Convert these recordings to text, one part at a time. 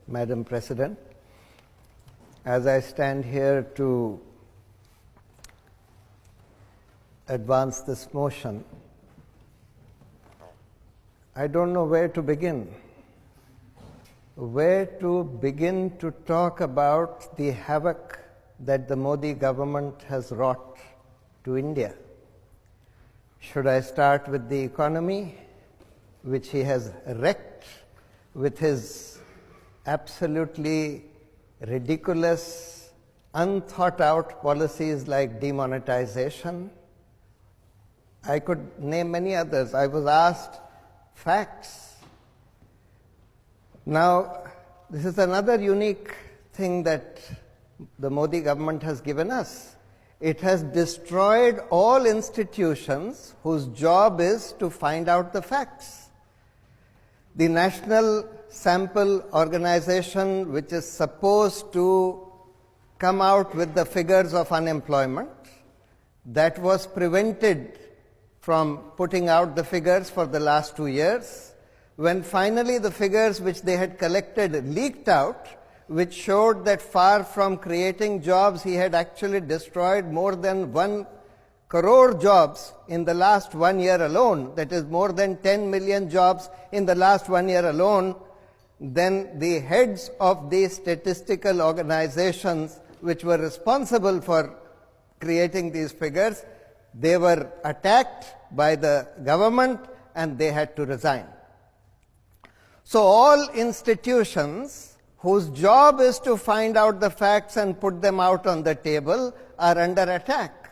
Madam President. As I stand here to advance this motion, I don't know where to begin. Where to begin to talk about the havoc that the Modi government has wrought to India. Should I start with the economy, which he has wrecked with his absolutely ridiculous, unthought out policies like demonetization? I could name many others. I was asked facts. Now, this is another unique thing that the Modi government has given us. It has destroyed all institutions whose job is to find out the facts. The National Sample Organization, which is supposed to come out with the figures of unemployment, that was prevented from putting out the figures for the last 2 years. When finally the figures which they had collected leaked out, which showed that far from creating jobs, he had actually destroyed more than 1 crore jobs in the last 1 year alone, that is more than 10 million jobs in the last 1 year alone, then the heads of the statistical organizations which were responsible for creating these figures, they were attacked by the government and they had to resign. So all institutions whose job is to find out the facts and put them out on the table are under attack.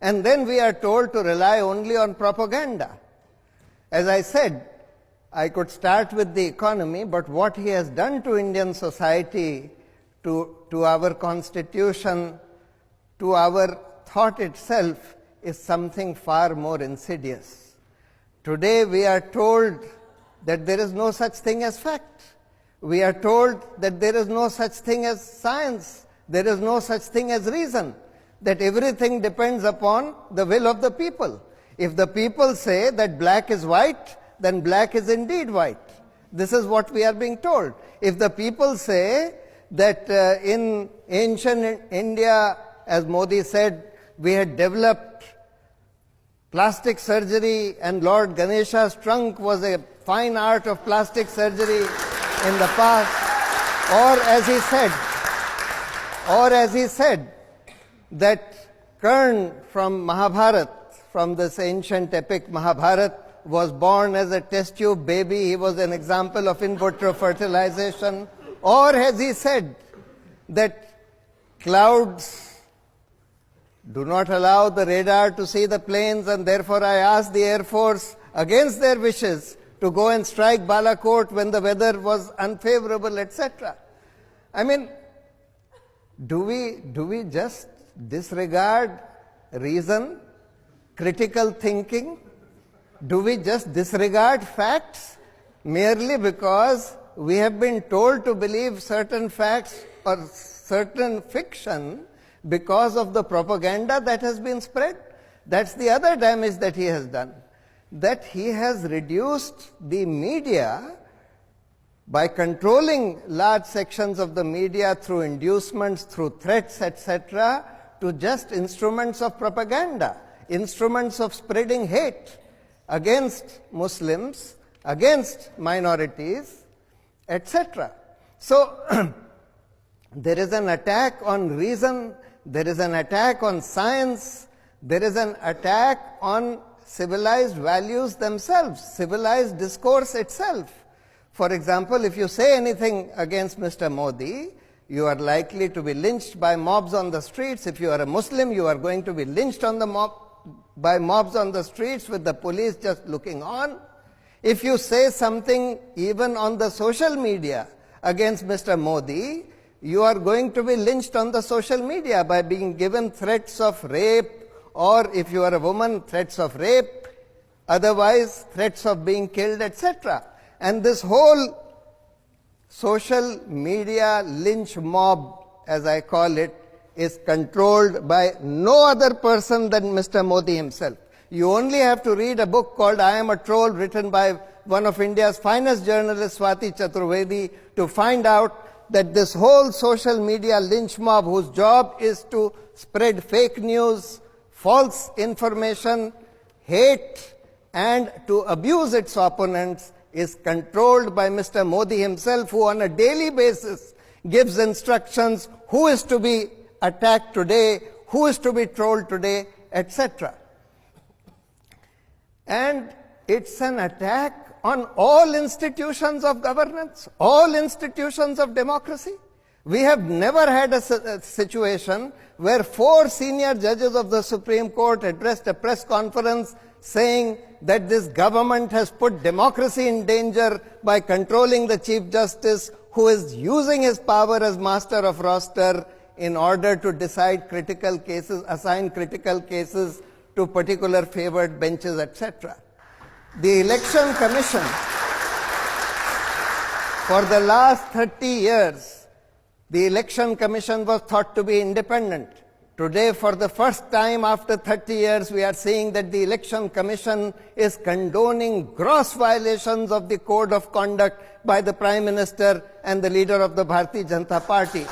And then we are told to rely only on propaganda. As I said, I could start with the economy, but what he has done to Indian society, to our constitution, to our thought itself, is something far more insidious. Today we are told that there is no such thing as fact. We are told that there is no such thing as science. There is no such thing as reason. That everything depends upon the will of the people. If the people say that black is white, then black is indeed white. This is what we are being told. If the people say that in ancient India, as Modi said, we had developed plastic surgery and Lord Ganesha's trunk was a fine art of plastic surgery in the past, or as he said, that Karn from Mahabharat, from this ancient epic Mahabharat, was born as a test tube baby. He was an example of in vitro fertilization. Or as he said, that clouds do not allow the radar to see the planes, and therefore I asked the Air Force, against their wishes, to go and strike Balakot when the weather was unfavorable, etc. I mean, do we just disregard reason, critical thinking? Do we just disregard facts merely because we have been told to believe certain facts or certain fiction because of the propaganda that has been spread? That's the other damage that he has done. That he has reduced the media by controlling large sections of the media through inducements, through threats, etc., to just instruments of propaganda, instruments of spreading hate against Muslims, against minorities, etc. So there is an attack on reason, there is an attack on science, there is an attack on civilized values themselves, civilized discourse itself. For example, if you say anything against Mr. Modi, you are likely to be lynched by mobs on the streets. If you are a Muslim, you are going to be lynched by mobs on the streets with the police just looking on. If you say something even on the social media against Mr. Modi, you are going to be lynched on the social media by being given threats of rape, or if you are a woman, threats of rape, otherwise threats of being killed, etc. And this whole social media lynch mob, as I call it, is controlled by no other person than Mr. Modi himself. You only have to read a book called I Am a Troll, written by one of India's finest journalists, Swati Chaturvedi, to find out that this whole social media lynch mob, whose job is to spread fake news, false information, hate, and to abuse its opponents, is controlled by Mr. Modi himself, who on a daily basis gives instructions who is to be attacked today, who is to be trolled today, etc. And it's an attack on all institutions of governance, all institutions of democracy. We have never had a situation where 4 senior judges of the Supreme Court addressed a press conference saying that this government has put democracy in danger by controlling the Chief Justice, who is using his power as master of roster in order to decide critical cases, assign critical cases to particular favored benches, etc. The Election Commission, for the last 30 years, the Election Commission was thought to be independent. Today, for the first time after 30 years, we are seeing that the Election Commission is condoning gross violations of the Code of Conduct by the Prime Minister and the leader of the Bharatiya Janata Party.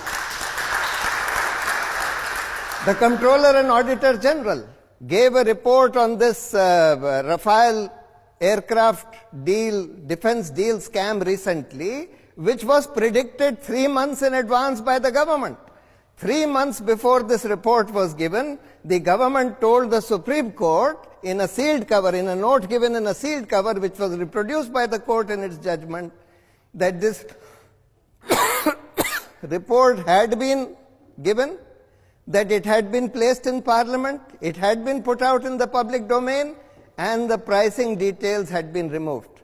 The Comptroller and Auditor General gave a report on this Rafale aircraft deal, defense deal scam recently, which was predicted 3 months in advance by the government. 3 months before this report was given, the government told the Supreme Court in a sealed cover, in a note given in a sealed cover, which was reproduced by the court in its judgment, that this report had been given, that it had been placed in Parliament, it had been put out in the public domain, and the pricing details had been removed.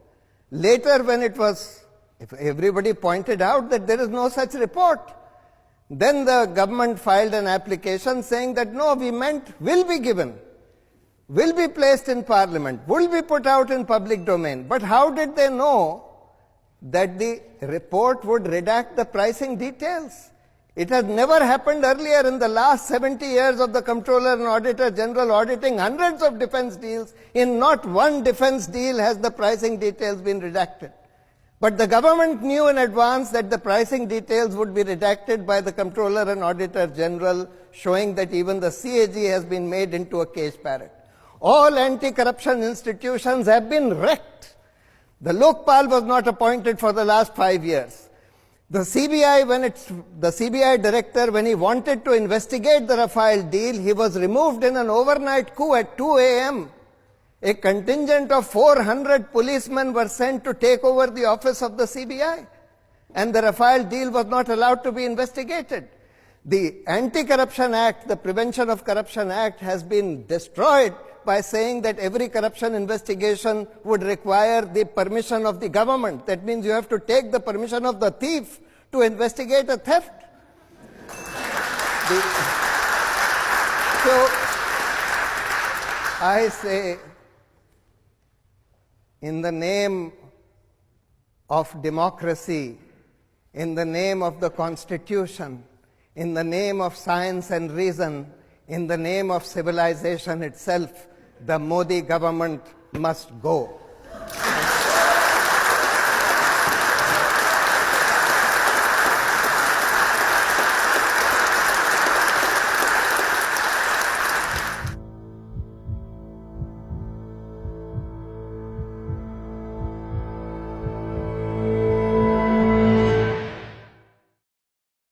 Later, when if everybody pointed out that there is no such report, then the government filed an application saying that no, we meant will be given, will be placed in Parliament, will be put out in public domain. But how did they know that the report would redact the pricing details? It has never happened earlier in the last 70 years of the Comptroller and Auditor General auditing hundreds of defense deals. In not one defense deal has the pricing details been redacted. But the government knew in advance that the pricing details would be redacted by the Comptroller and Auditor General, showing that even the CAG has been made into a cage parrot. All anti-corruption institutions have been wrecked. The Lokpal was not appointed for the last 5 years. The CBI director, when he wanted to investigate the Rafale deal, he was removed in an overnight coup at 2 a.m. A contingent of 400 policemen were sent to take over the office of the CBI, and the Rafale deal was not allowed to be investigated. The Anti-Corruption Act, the Prevention of Corruption Act, has been destroyed by saying that every corruption investigation would require the permission of the government. That means you have to take the permission of the thief to investigate a theft. So, I say, in the name of democracy, in the name of the Constitution, in the name of science and reason, in the name of civilization itself, the Modi government must go.